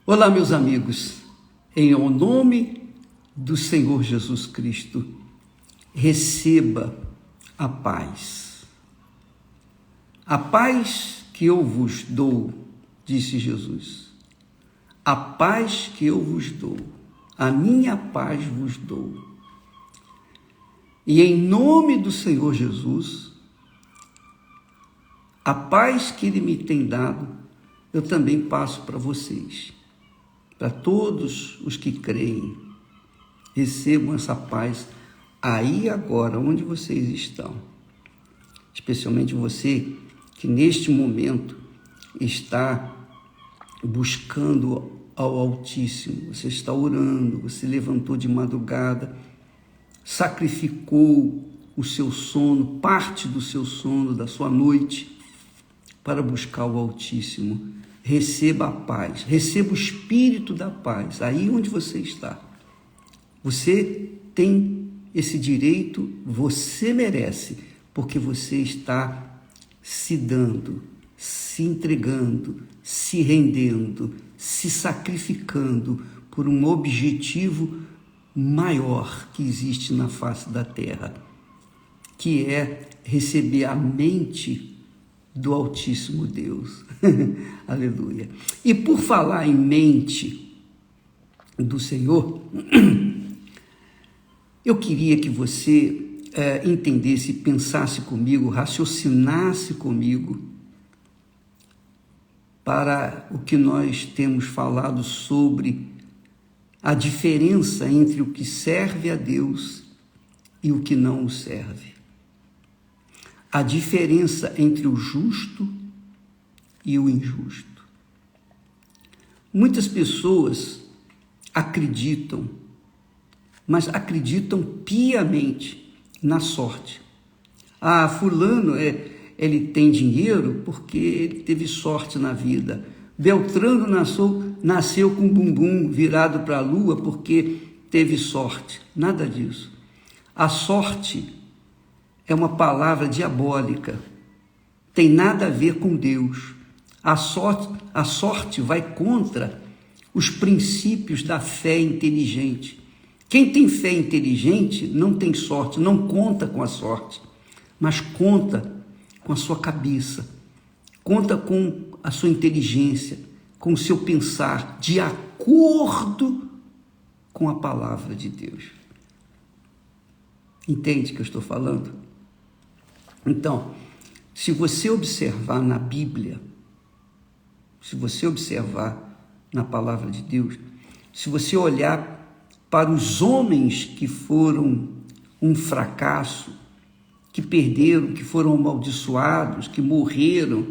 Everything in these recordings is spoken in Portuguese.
Olá, meus amigos, em nome do Senhor Jesus Cristo, receba a paz. A paz que eu vos dou, disse Jesus, a paz que eu vos dou, a minha paz vos dou. E em nome do Senhor Jesus, a paz que Ele me tem dado, eu também passo para vocês. Para todos os que creem, recebam essa paz aí agora, onde vocês estão. Especialmente você que neste momento está buscando ao Altíssimo. Você está orando, você levantou de madrugada, sacrificou o seu sono, parte do seu sono, da sua noite, para buscar o Altíssimo. Receba a paz, receba o Espírito da paz, aí onde você está. Você tem esse direito, você merece, porque você está se dando, se entregando, se rendendo, se sacrificando por um objetivo maior que existe na face da terra, que é receber a mente do Altíssimo Deus. Aleluia. E por falar em mente do Senhor, eu queria que você entendesse, pensasse comigo, raciocinasse comigo para o que nós temos falado sobre a diferença entre o que serve a Deus e o que não o serve. A diferença entre o justo e o injusto. Muitas pessoas acreditam, mas acreditam piamente na sorte. Ah, fulano, ele tem dinheiro porque ele teve sorte na vida. Beltrano nasceu com o bumbum virado para a lua porque teve sorte. Nada disso. A sorte é uma palavra diabólica, tem nada a ver com Deus. A sorte vai contra os princípios da fé inteligente. Quem tem fé inteligente não tem sorte, não conta com a sorte, mas conta com a sua cabeça, conta com a sua inteligência, com o seu pensar, de acordo com a palavra de Deus. Entende o que eu estou falando? Então, se você observar na Bíblia, se você observar na palavra de Deus, se você olhar para os homens que foram um fracasso, que perderam, que foram amaldiçoados, que morreram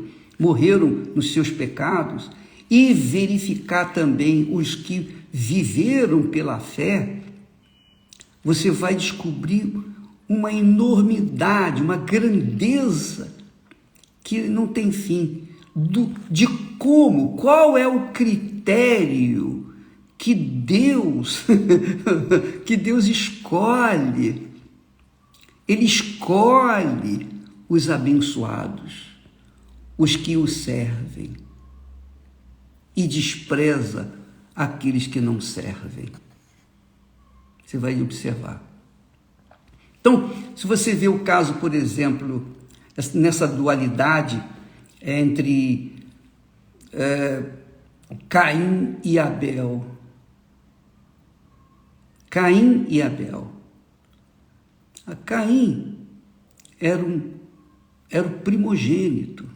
nos seus pecados, e verificar também os que viveram pela fé, você vai descobrir uma enormidade, uma grandeza que não tem fim, qual é o critério que Deus escolhe. Ele escolhe os abençoados, os que o servem, e despreza aqueles que não servem. Você vai observar. Então, se você vê o caso, por exemplo, nessa dualidade entre Caim e Abel. Caim e Abel. Caim era o primogênito.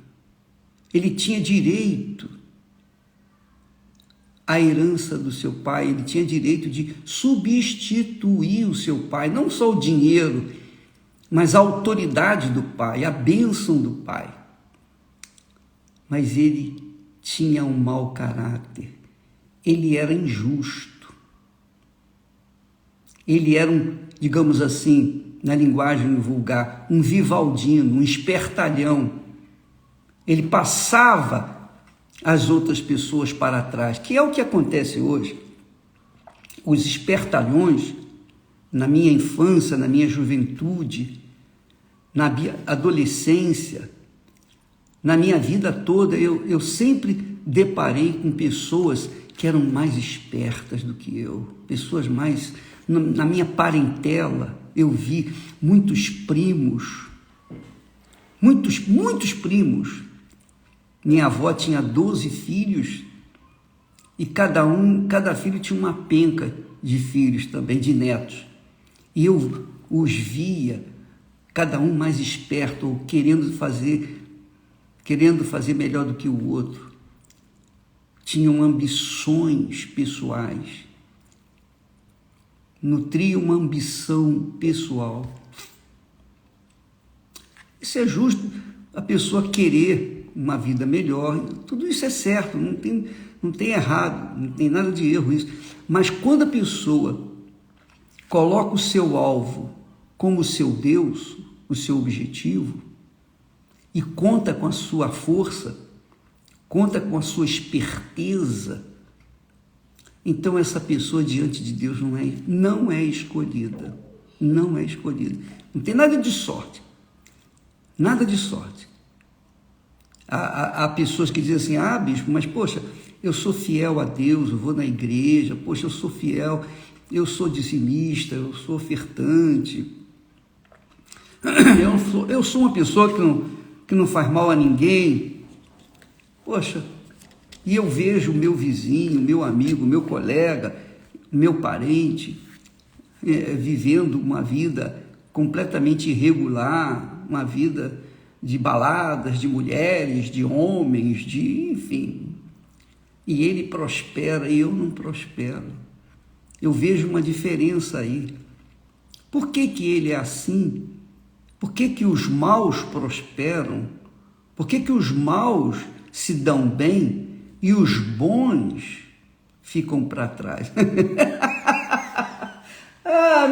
Ele tinha direito à herança do seu pai, ele tinha direito de substituir o seu pai, não só o dinheiro, mas a autoridade do pai, a bênção do pai. Mas ele tinha um mau caráter, ele era injusto, ele era digamos assim, na linguagem vulgar, um vivaldino, um espertalhão. Ele passava as outras pessoas para trás, que é o que acontece hoje. Os espertalhões, na minha infância, na minha juventude, na minha adolescência, na minha vida toda, eu sempre deparei com pessoas que eram mais espertas do que eu, pessoas mais... Na minha parentela, eu vi muitos primos, muitos primos. Minha avó tinha 12 filhos e cada filho tinha uma penca de filhos também, de netos. E eu os via, cada um mais esperto, ou querendo fazer melhor do que o outro. Tinham ambições pessoais, nutriam uma ambição pessoal. Isso é justo, a pessoa querer uma vida melhor, tudo isso é certo, não tem errado, não tem nada de erro isso. Mas quando a pessoa coloca o seu alvo como o seu Deus, o seu objetivo, e conta com a sua força, conta com a sua esperteza, então essa pessoa diante de Deus não é escolhida. Não é escolhida. Não tem nada de sorte. Nada de sorte. Há pessoas que dizem assim, bispo, mas poxa, eu sou fiel a Deus, eu vou na igreja, poxa, eu sou fiel, eu sou dizimista, eu sou ofertante, eu sou uma pessoa que não faz mal a ninguém. Poxa, e eu vejo o meu vizinho, meu amigo, meu colega, meu parente, vivendo uma vida completamente irregular, uma vida de baladas, de mulheres, de homens, enfim. E ele prospera e eu não prospero. Eu vejo uma diferença aí. Por que ele é assim? Por que os maus prosperam? Por que os maus se dão bem e os bons ficam para trás?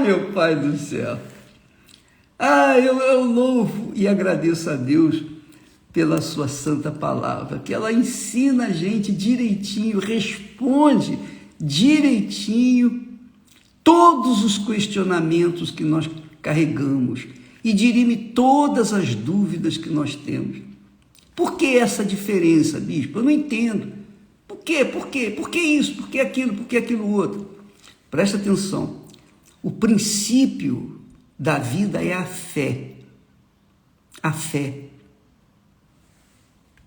Meu Pai do céu! Eu louvo e agradeço a Deus pela sua santa palavra, que ela ensina a gente direitinho, responde direitinho todos os questionamentos que nós carregamos e dirime todas as dúvidas que nós temos. Por que essa diferença, bispo? Eu não entendo. Por quê? Por quê? Por que isso? Por que aquilo? Por que aquilo outro? Presta atenção. O princípio da vida é a fé. A fé.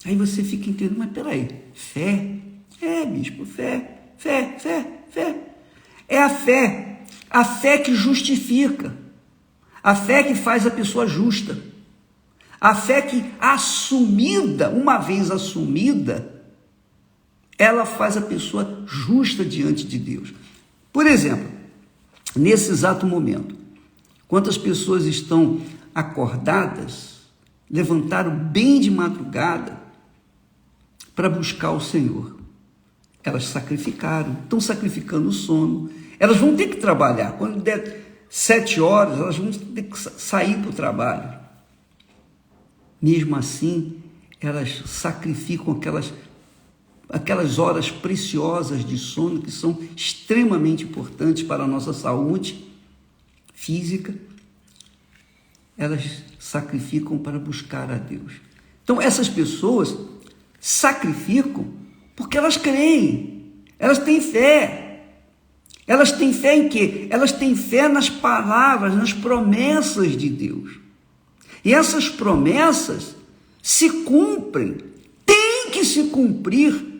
Aí você fica entendendo, mas peraí, fé? Bispo, fé. É a fé que justifica, a fé que faz a pessoa justa, a fé que assumida, uma vez assumida, ela faz a pessoa justa diante de Deus. Por exemplo, nesse exato momento, quantas pessoas estão acordadas, levantaram bem de madrugada para buscar o Senhor? Elas sacrificaram, estão sacrificando o sono. Elas vão ter que trabalhar. Quando der 7 horas, elas vão ter que sair para o trabalho. Mesmo assim, elas sacrificam aquelas horas preciosas de sono que são extremamente importantes para a nossa saúde física. Elas sacrificam para buscar a Deus. Então, essas pessoas sacrificam porque elas creem, elas têm fé. Elas têm fé em quê? Elas têm fé nas palavras, nas promessas de Deus. E essas promessas se cumprem, tem que se cumprir,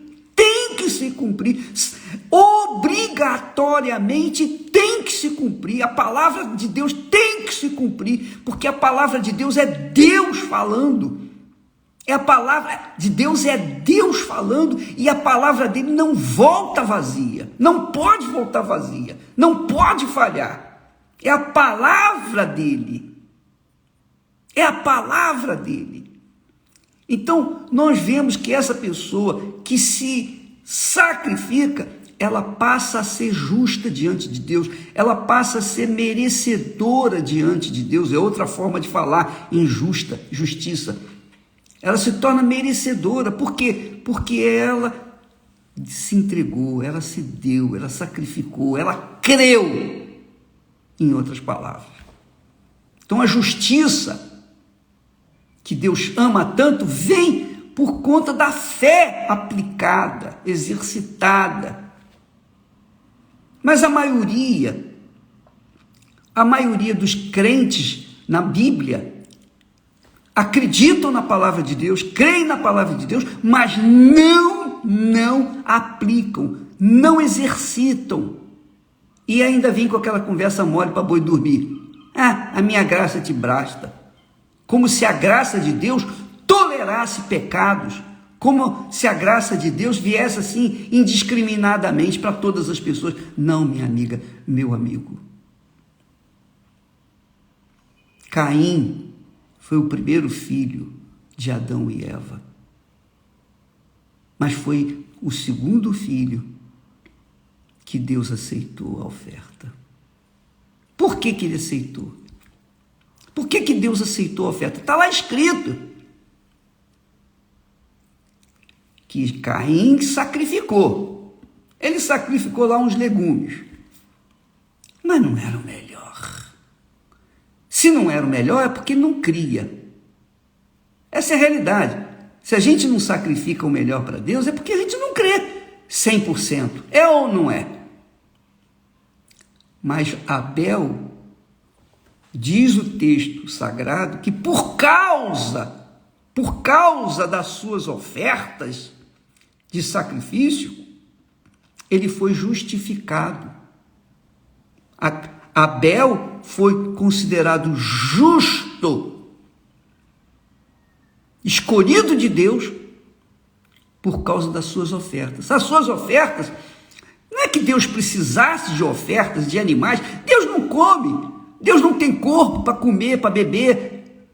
obrigatoriamente tem que se cumprir. A palavra de Deus tem que se cumprir, porque a palavra de Deus é Deus falando. A palavra de Deus é Deus falando, e a palavra dele não volta vazia, não pode voltar vazia, não pode falhar. É a palavra dele. É a palavra dele. Então, nós vemos que essa pessoa que se sacrifica, ela passa a ser justa diante de Deus, ela passa a ser merecedora diante de Deus. É outra forma de falar em justiça. Ela se torna merecedora. Por quê? Porque ela se entregou, ela se deu, ela sacrificou, ela creu, em outras palavras. Então a justiça que Deus ama tanto vem por conta da fé aplicada, exercitada, Mas a maioria dos crentes na Bíblia acreditam na palavra de Deus, creem na palavra de Deus, mas não aplicam, não exercitam. E ainda vem com aquela conversa mole para boi dormir. A minha graça te basta. Como se a graça de Deus tolerasse pecados, como se a graça de Deus viesse assim indiscriminadamente para todas as pessoas. Não, minha amiga, meu amigo. Caim foi o primeiro filho de Adão e Eva, mas foi o segundo filho que Deus aceitou a oferta. Por que ele aceitou? Por que Deus aceitou a oferta? Está lá escrito que Caim sacrificou. Ele sacrificou lá uns legumes, mas não era o melhor. Se não era o melhor, é porque não cria. Essa é a realidade. Se a gente não sacrifica o melhor para Deus, é porque a gente não crê 100%. É ou não é? Mas Abel, diz o texto sagrado, que por causa das suas ofertas de sacrifício, ele foi justificado. Abel foi considerado justo, escolhido de Deus, por causa das suas ofertas. As suas ofertas, não é que Deus precisasse de ofertas de animais. Deus não come, Deus não tem corpo para comer, para beber,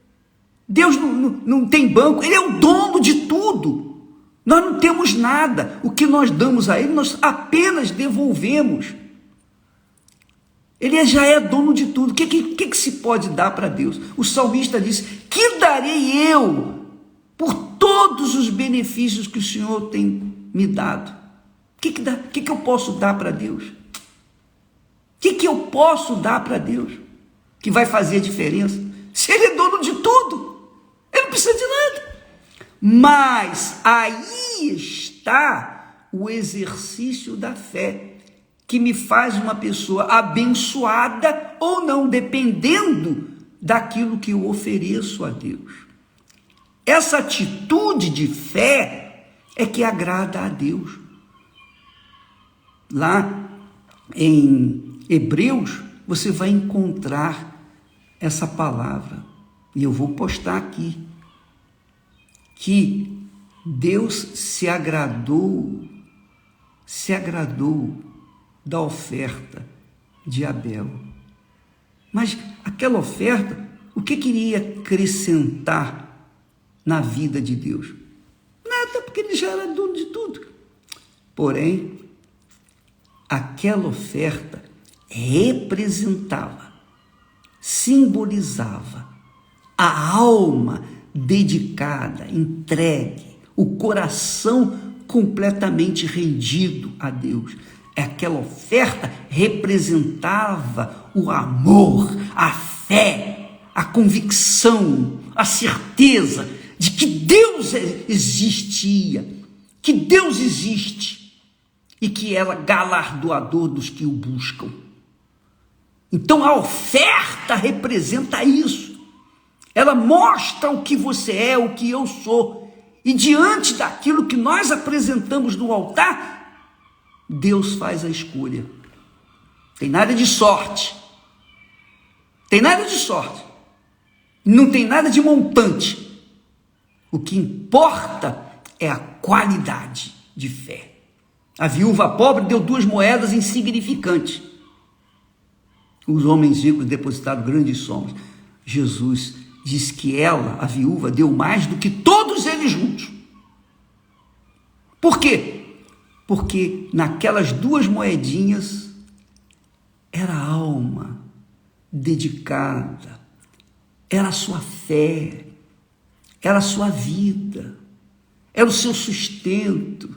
Deus não tem banco, Ele é o dono de tudo. Nós não temos nada. O que nós damos a Ele, nós apenas devolvemos. Ele já é dono de tudo. O que se pode dar para Deus? O salmista disse: que darei eu por todos os benefícios que o Senhor tem me dado? O que eu posso dar para Deus? O que eu posso dar para Deus que vai fazer a diferença? Se Ele é dono de tudo, Ele não precisa de nada. Mas aí está o exercício da fé, que me faz uma pessoa abençoada ou não, dependendo daquilo que eu ofereço a Deus. Essa atitude de fé é que agrada a Deus. Lá em Hebreus, você vai encontrar essa palavra, e eu vou postar aqui, que Deus se agradou da oferta de Abel. Mas aquela oferta, o que queria acrescentar na vida de Deus? Nada, porque Ele já era dono de tudo. Porém, aquela oferta representava, simbolizava a alma dedicada, entregue, o coração completamente rendido a Deus. Aquela oferta representava o amor, a fé, a convicção, a certeza de que Deus existia, que Deus existe e que é galardoador dos que o buscam. Então a oferta representa isso. Ela mostra o que você é, o que eu sou. E diante daquilo que nós apresentamos no altar, Deus faz a escolha. Tem nada de sorte. Tem nada de sorte. Não tem nada de montante. O que importa é a qualidade de fé. A viúva pobre deu 2 moedas insignificantes. Os homens ricos depositaram grandes somas. Jesus diz que ela, a viúva, deu mais do que todos eles juntos. Por quê? Porque naquelas 2 moedinhas era a alma dedicada, era a sua fé, era a sua vida, era o seu sustento,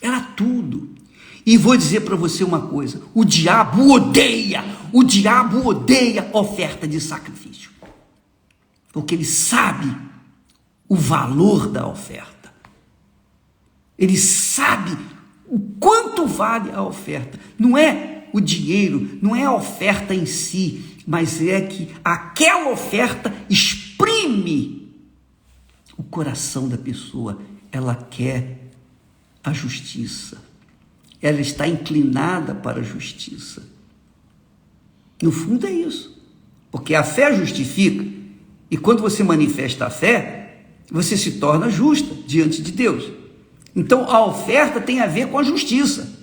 era tudo. E vou dizer para você uma coisa: o diabo odeia oferta de sacrifício, porque ele sabe o valor da oferta, ele sabe o quanto quanto vale a oferta. Não é o dinheiro, não é a oferta em si, mas é que aquela oferta exprime o coração da pessoa. Ela quer a justiça, ela está inclinada para a justiça. No fundo é isso, porque a fé justifica, e quando você manifesta a fé, você se torna justa diante de Deus. Então a oferta tem a ver com a justiça.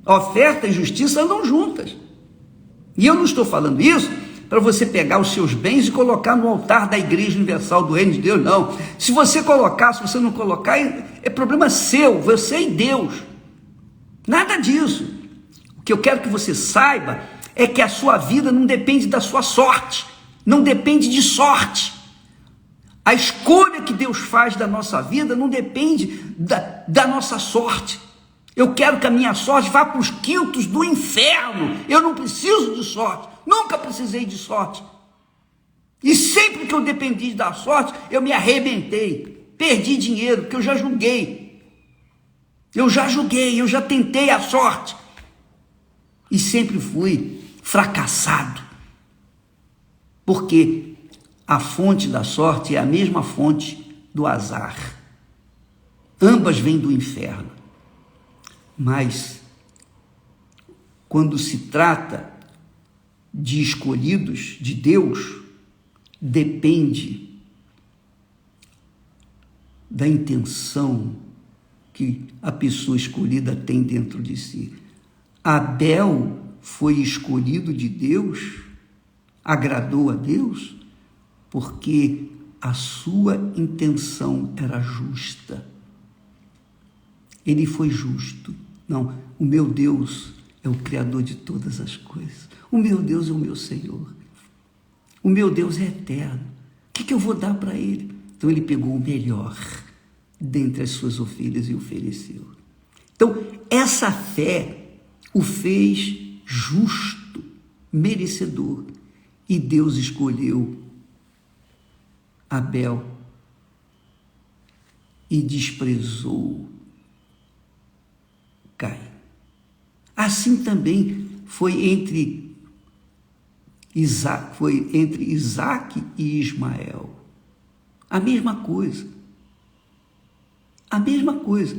A oferta e justiça andam juntas. E eu não estou falando isso para você pegar os seus bens e colocar no altar da Igreja Universal do Reino de Deus, não. Se você colocar, se você não colocar, é problema seu, você e Deus. Nada disso. O que eu quero que você saiba é que a sua vida não depende da sua sorte, não depende de sorte. A escolha que Deus faz da nossa vida não depende da nossa sorte. Eu quero que a minha sorte vá para os quintos do inferno. Eu não preciso de sorte, nunca precisei de sorte. E sempre que eu dependi da sorte, eu me arrebentei, perdi dinheiro, porque eu já julguei. Eu já tentei a sorte. E sempre fui fracassado. Porque a fonte da sorte é a mesma fonte do azar. Ambas vêm do inferno. Mas, quando se trata de escolhidos de Deus, depende da intenção que a pessoa escolhida tem dentro de si. Abel foi escolhido de Deus, agradou a Deus, porque a sua intenção era justa. Ele foi justo. Não, o meu Deus é o Criador de todas as coisas. O meu Deus é o meu Senhor. O meu Deus é eterno. O que eu vou dar para ele? Então ele pegou o melhor dentre as suas ovelhas e ofereceu. Então essa fé o fez justo, merecedor. E Deus escolheu Abel e desprezou Caim. Assim também foi entre Isaque e Ismael. A mesma coisa. A mesma coisa.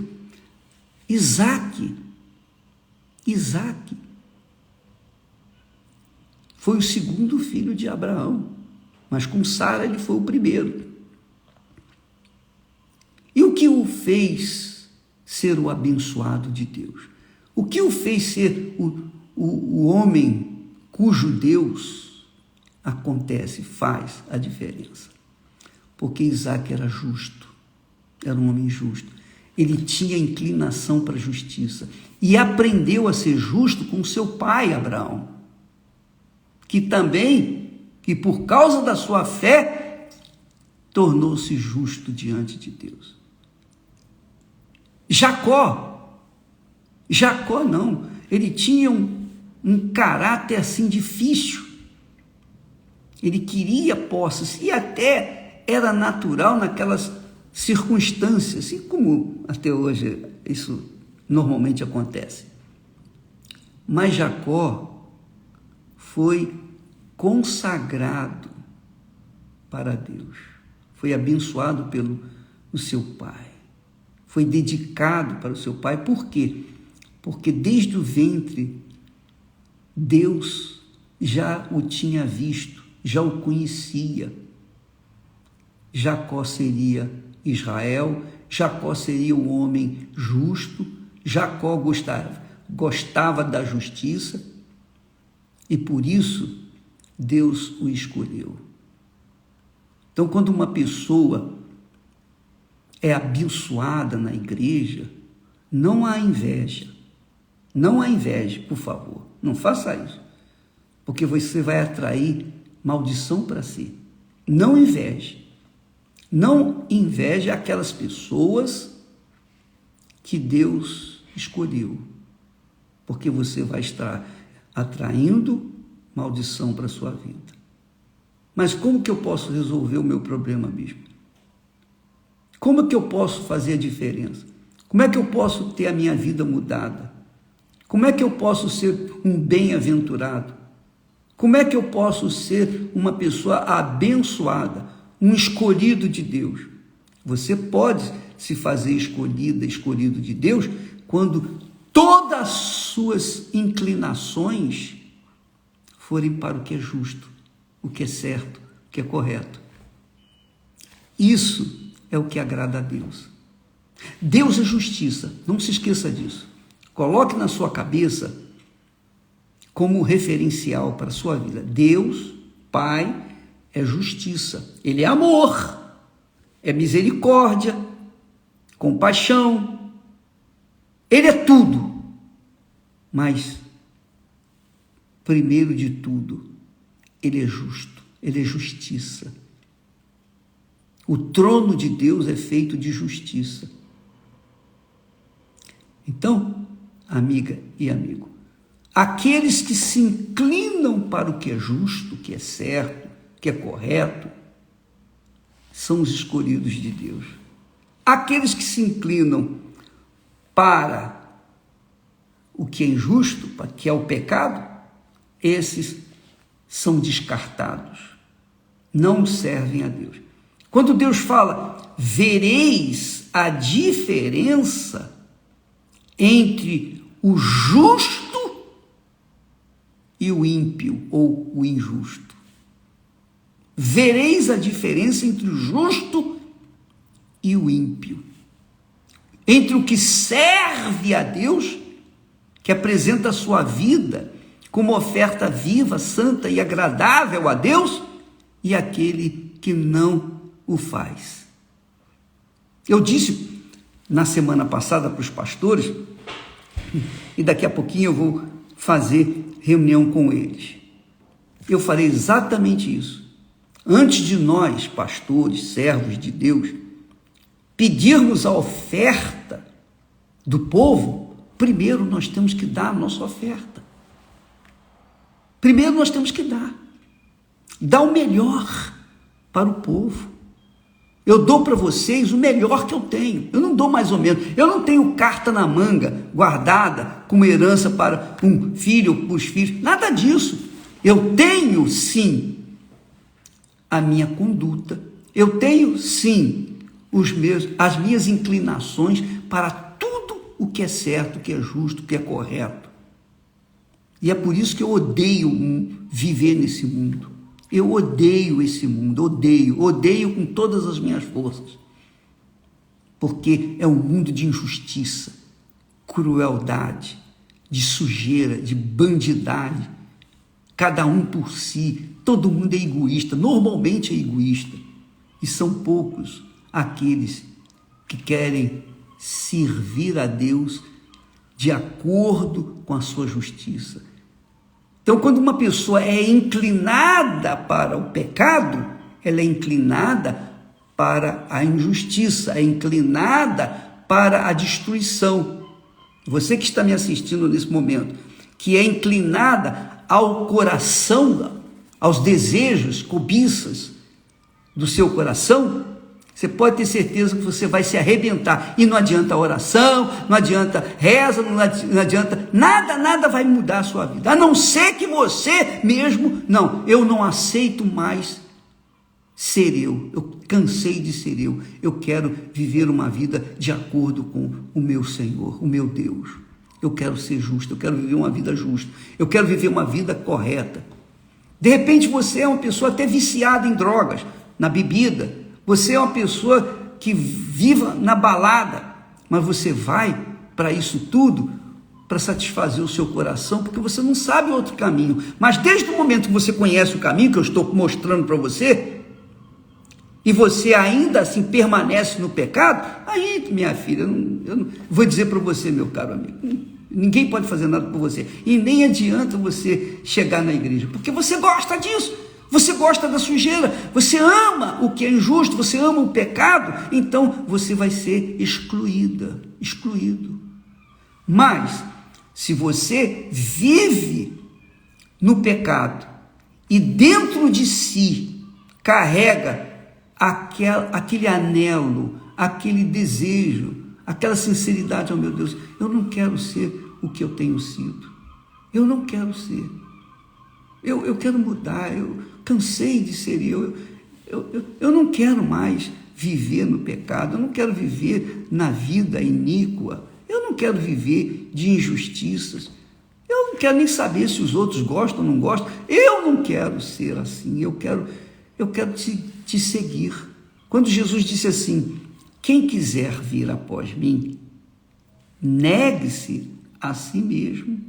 Isaque foi o segundo filho de Abraão, mas com Sara ele foi o primeiro. E o que o fez ser o abençoado de Deus? O que o fez ser o homem cujo Deus faz a diferença? Porque Isaque era justo, era um homem justo. Ele tinha inclinação para a justiça e aprendeu a ser justo com seu pai Abraão, que por causa da sua fé, tornou-se justo diante de Deus. Jacó não, ele tinha um caráter assim difícil, ele queria posses e até era natural naquelas circunstâncias, assim como até hoje isso normalmente acontece. Mas Jacó foi consagrado para Deus, foi abençoado pelo seu pai, foi dedicado para o seu pai. Por quê? Porque desde o ventre Deus já o tinha visto, já o conhecia. Jacó seria Israel, Jacó seria o homem justo, Jacó gostava da justiça e por isso Deus o escolheu. Então, quando uma pessoa é abençoada na igreja, não há inveja, por favor, não faça isso, porque você vai atrair maldição para si. Não inveje aquelas pessoas que Deus escolheu, porque você vai estar atraindo maldição para a sua vida. Mas como que eu posso resolver o meu problema, bispo? Como que eu posso fazer a diferença? Como é que eu posso ter a minha vida mudada? Como é que eu posso ser um bem-aventurado? Como é que eu posso ser uma pessoa abençoada, um escolhido de Deus? Você pode se fazer escolhido de Deus, quando todas as suas inclinações forem para o que é justo, o que é certo, o que é correto. Isso é o que agrada a Deus. Deus é justiça, não se esqueça disso. Coloque na sua cabeça como referencial para a sua vida. Deus, Pai, é justiça. Ele é amor, é misericórdia, compaixão. Ele é tudo. Mas, primeiro de tudo, Ele é justo, Ele é justiça. O trono de Deus é feito de justiça. Então, amiga e amigo, aqueles que se inclinam para o que é justo, que é certo, que é correto, são os escolhidos de Deus. Aqueles que se inclinam para o que é injusto, que é o pecado, esses são descartados, não servem a Deus. Quando Deus fala, vereis a diferença entre o justo e o ímpio ou o injusto. Vereis a diferença entre o justo e o ímpio. Entre o que serve a Deus, que apresenta a sua vida como oferta viva, santa e agradável a Deus, e aquele que não o faz. Eu disse na semana passada para os pastores, e daqui a pouquinho eu vou fazer reunião com eles. Eu farei exatamente isso. Antes de nós, pastores, servos de Deus, pedirmos a oferta do povo, primeiro nós temos que dar a nossa oferta. Primeiro nós temos que dar o melhor para o povo. Eu dou para vocês o melhor que eu tenho. Eu não dou mais ou menos. Eu não tenho carta na manga guardada como herança para um filho ou para os filhos. Nada disso. Eu tenho, sim, a minha conduta. Eu tenho, sim, as minhas inclinações para tudo o que é certo, o que é justo, o que é correto. E é por isso que eu odeio viver nesse mundo. Eu odeio esse mundo, odeio com todas as minhas forças. Porque é um mundo de injustiça, crueldade, de sujeira, de bandidagem. Cada um por si, todo mundo é egoísta, normalmente é egoísta. E são poucos aqueles que querem servir a Deus de acordo com a sua justiça. Então, quando uma pessoa é inclinada para o pecado, ela é inclinada para a injustiça, é inclinada para a destruição. Você que está me assistindo nesse momento, que é inclinada ao coração, aos desejos, cobiças do seu coração, você pode ter certeza que você vai se arrebentar. E não adianta oração, não adianta reza, não adianta nada vai mudar a sua vida. A não ser que você mesmo, não, eu não aceito mais ser eu cansei de ser eu quero viver uma vida de acordo com o meu Senhor, o meu Deus. Eu quero ser justo, eu quero viver uma vida justa, eu quero viver uma vida correta. De repente você é uma pessoa até viciada em drogas, na bebida. Você é uma pessoa que viva na balada, mas você vai para isso tudo para satisfazer o seu coração, porque você não sabe outro caminho. Mas desde o momento que você conhece o caminho que eu estou mostrando para você, e você ainda assim permanece no pecado, aí, minha filha, eu não vou dizer para você, meu caro amigo, ninguém pode fazer nada por você, e nem adianta você chegar na igreja, porque você gosta disso. Você gosta da sujeira, você ama o que é injusto, você ama o pecado, então você vai ser excluído. Mas, se você vive no pecado e dentro de si carrega aquele anelo, aquele desejo, aquela sinceridade, oh meu Deus, eu não quero ser o que eu tenho sido. Eu não quero ser. Eu quero mudar, eu cansei de ser eu não quero mais viver no pecado, eu não quero viver na vida iníqua, eu não quero viver de injustiças, eu não quero nem saber se os outros gostam ou não gostam, eu não quero ser assim, eu quero te seguir. Quando Jesus disse assim, quem quiser vir após mim, negue-se a si mesmo.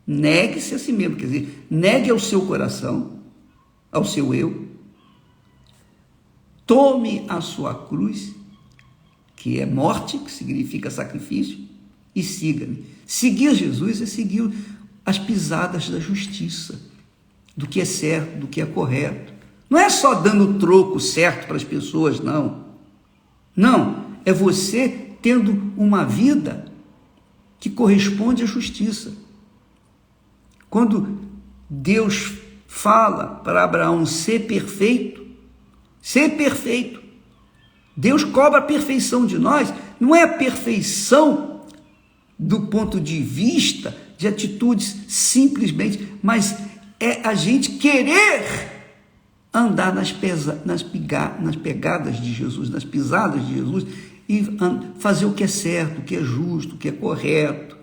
Negue-se a si mesmo, quer dizer, negue ao seu coração, ao seu eu, tome a sua cruz, que é morte, que significa sacrifício, e siga-me. Seguir Jesus é seguir as pisadas da justiça, do que é certo, do que é correto. Não é só dando o troco certo para as pessoas, não. Não, é você tendo uma vida que corresponde à justiça. Quando Deus fala para Abraão ser perfeito, Deus cobra a perfeição de nós, não é a perfeição do ponto de vista de atitudes simplesmente, mas é a gente querer andar nas pegadas de Jesus, nas pisadas de Jesus e fazer o que é certo, o que é justo, o que é correto.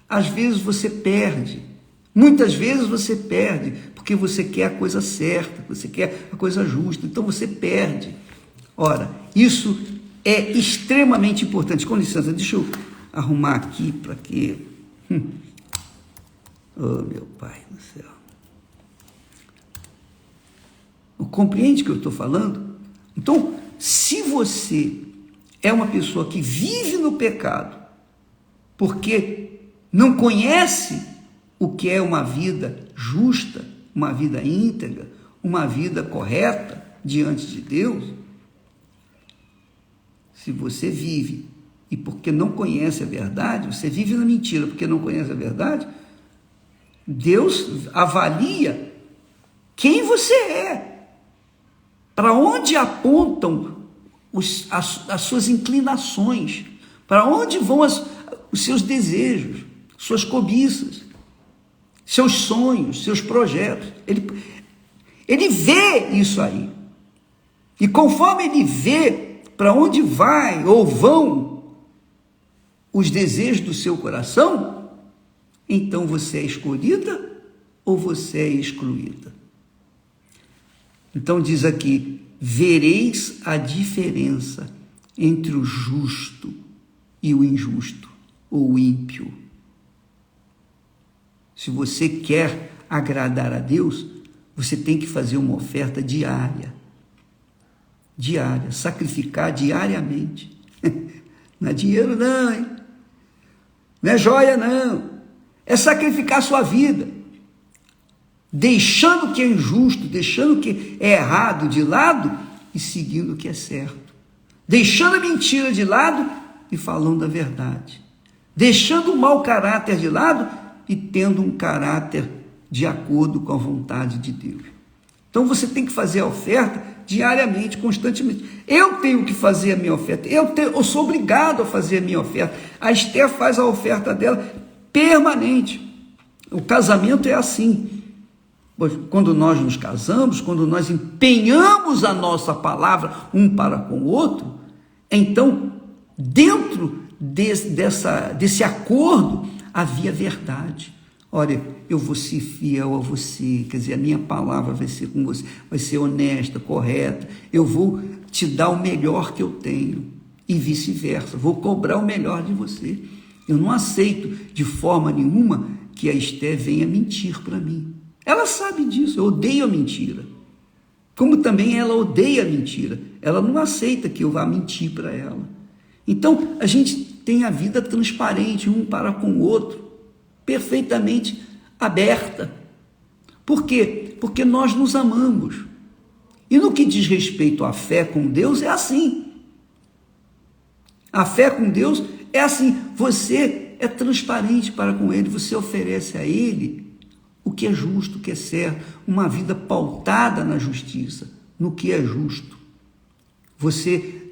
Às vezes você perde. Muitas vezes você perde, porque você quer a coisa certa, você quer a coisa justa, então você perde. Ora, isso é extremamente importante. Com licença, deixa eu arrumar aqui para que... Oh, meu Pai do céu. Compreende o que eu estou falando? Então, se você é uma pessoa que vive no pecado, porque não conhece o que é uma vida justa, uma vida íntegra, uma vida correta diante de Deus, se você vive e porque não conhece a verdade, você vive na mentira porque não conhece a verdade, Deus avalia quem você é, para onde apontam as suas inclinações, para onde vão os seus desejos, suas cobiças, seus sonhos, seus projetos. Ele vê isso aí. E conforme ele vê para onde vai ou vão os desejos do seu coração, então você é escolhida ou você é excluída. Então diz aqui, vereis a diferença entre o justo e o injusto, ou o ímpio. Se você quer agradar a Deus, você tem que fazer uma oferta diária, sacrificar diariamente. Não é dinheiro não, hein? Não é joia não, é sacrificar a sua vida, deixando o que é injusto, deixando o que é errado de lado e seguindo o que é certo, deixando a mentira de lado e falando a verdade, deixando o mau caráter de lado e tendo um caráter de acordo com a vontade de Deus. Então você tem que fazer a oferta diariamente, constantemente. Eu tenho que fazer a minha oferta, eu sou obrigado a fazer a minha oferta. A Esther faz a oferta dela permanente. O casamento é assim. Quando nós nos casamos, quando nós empenhamos a nossa palavra um para com o outro, então, dentro desse acordo, havia verdade. Olha, eu vou ser fiel a você, quer dizer, a minha palavra vai ser com você, vai ser honesta, correta, eu vou te dar o melhor que eu tenho, e vice-versa, vou cobrar o melhor de você. Eu não aceito de forma nenhuma que a Esther venha mentir para mim. Ela sabe disso, eu odeio a mentira. Como também ela odeia a mentira, ela não aceita que eu vá mentir para ela. Então, a gente tem a vida transparente um para com o outro, perfeitamente aberta. Por quê? Porque nós nos amamos. E no que diz respeito à fé com Deus, é assim. A fé com Deus é assim. Você é transparente para com Ele, você oferece a Ele o que é justo, o que é certo, uma vida pautada na justiça, no que é justo. Você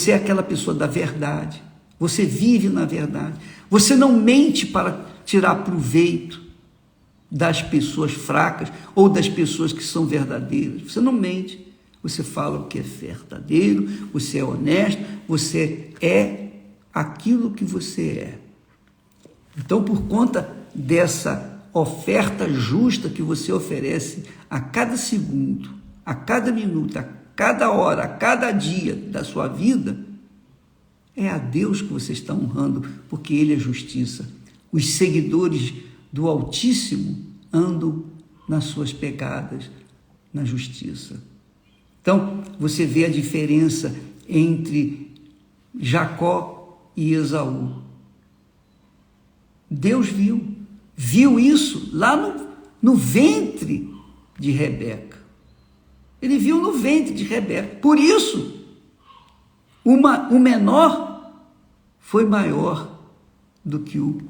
é aquela pessoa da verdade. Você vive na verdade. Você não mente para tirar proveito das pessoas fracas ou das pessoas que são verdadeiras. Você não mente. Você fala o que é verdadeiro, você é honesto, você é aquilo que você é. Então, por conta dessa oferta justa que você oferece a cada segundo, a cada minuto, a cada hora, a cada dia da sua vida, é a Deus que você está honrando, porque Ele é justiça. Os seguidores do Altíssimo andam nas suas pegadas, na justiça. Então, você vê a diferença entre Jacó e Esaú. Deus viu isso lá no ventre de Rebeca. Ele viu no ventre de Rebeca. Por isso, o menor foi maior do que o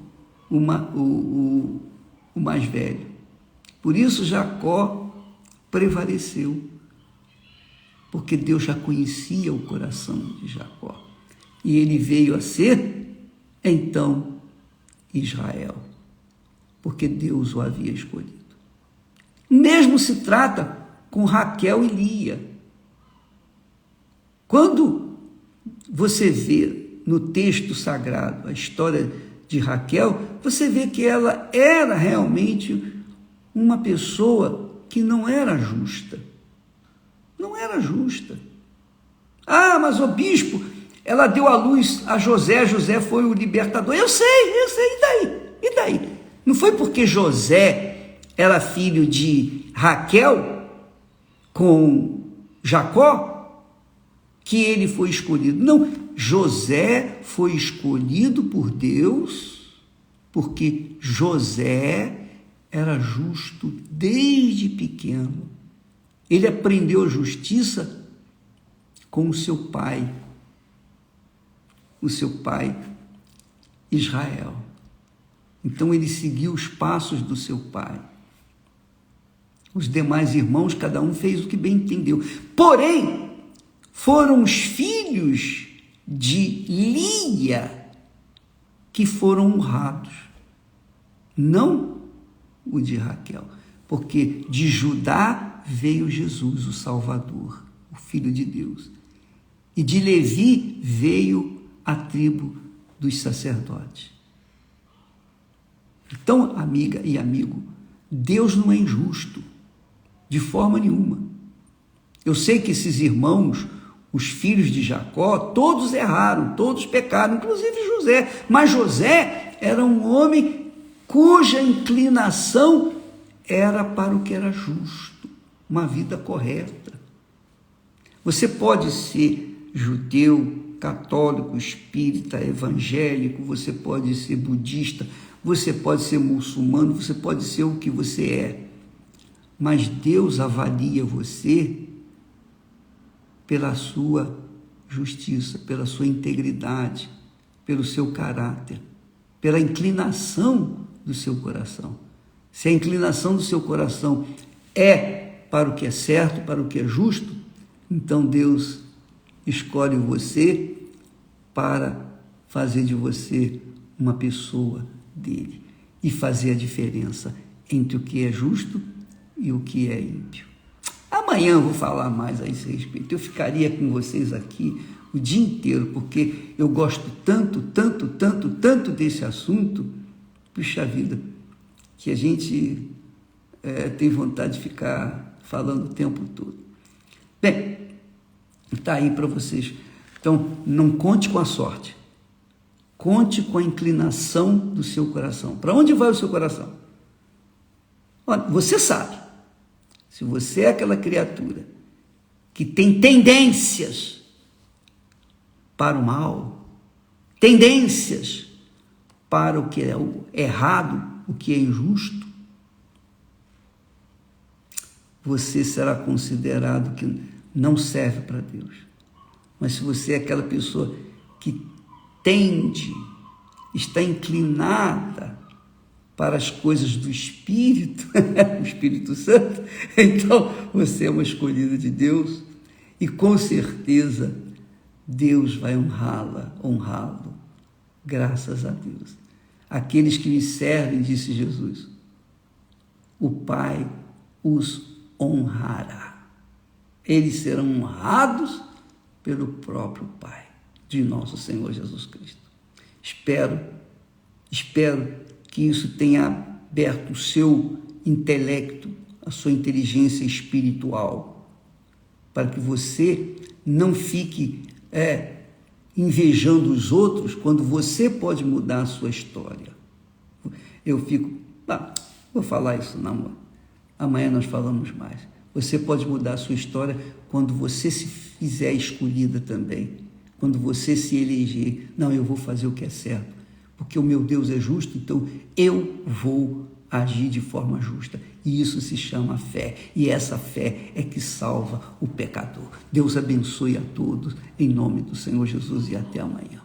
mais velho. Por isso, Jacó prevaleceu, porque Deus já conhecia o coração de Jacó. E ele veio a ser, então, Israel, porque Deus o havia escolhido. Mesmo se trata com Raquel e Lia. Quando você vê no texto sagrado a história de Raquel, você vê que ela era realmente uma pessoa que não era justa. Não era justa. Ah, mas o bispo, ela deu à luz a José, José foi o libertador. Eu sei, e daí? Não foi porque José era filho de Raquel com Jacó que ele foi escolhido. Não, José foi escolhido por Deus porque José era justo desde pequeno. Ele aprendeu a justiça com o seu pai Israel. Então ele seguiu os passos do seu pai. Os demais irmãos, cada um fez o que bem entendeu. Porém, foram os filhos de Lia que foram honrados, não o de Raquel, porque de Judá veio Jesus, o Salvador, o Filho de Deus, e de Levi veio a tribo dos sacerdotes. Então, amiga e amigo, Deus não é injusto, de forma nenhuma. Eu sei que esses irmãos, os filhos de Jacó, todos erraram, todos pecaram, inclusive José. Mas José era um homem cuja inclinação era para o que era justo, uma vida correta. Você pode ser judeu, católico, espírita, evangélico, você pode ser budista, você pode ser muçulmano, você pode ser o que você é, mas Deus avalia você pela sua justiça, pela sua integridade, pelo seu caráter, pela inclinação do seu coração. Se a inclinação do seu coração é para o que é certo, para o que é justo, então Deus escolhe você para fazer de você uma pessoa dele e fazer a diferença entre o que é justo e o que é ímpio. Amanhã eu vou falar mais a esse respeito. Eu ficaria com vocês aqui o dia inteiro, porque eu gosto tanto desse assunto, puxa vida, que a gente tem vontade de ficar falando o tempo todo. Bem, está aí para vocês. Então, não conte com a sorte. Conte com a inclinação do seu coração. Para onde vai o seu coração? Olha, você sabe. Se você é aquela criatura que tem tendências para o mal, tendências para o que é o errado, o que é injusto, você será considerado que não serve para Deus. Mas se você é aquela pessoa que tende, está inclinada para as coisas do Espírito, o Espírito Santo, então você é uma escolhida de Deus e com certeza Deus vai honrá-lo Graças a Deus. Aqueles que me servem, disse Jesus, o Pai os honrará. Eles serão honrados pelo próprio Pai de nosso Senhor Jesus Cristo. Espero que isso tenha aberto o seu intelecto, a sua inteligência espiritual, para que você não fique invejando os outros quando você pode mudar a sua história. Eu fico, vou falar isso não, amanhã nós falamos mais. Você pode mudar a sua história quando você se fizer escolhida também, quando você se eleger. Não, eu vou fazer o que é certo, porque o meu Deus é justo, então eu vou agir de forma justa. E isso se chama fé. E essa fé é que salva o pecador. Deus abençoe a todos, em nome do Senhor Jesus, e até amanhã.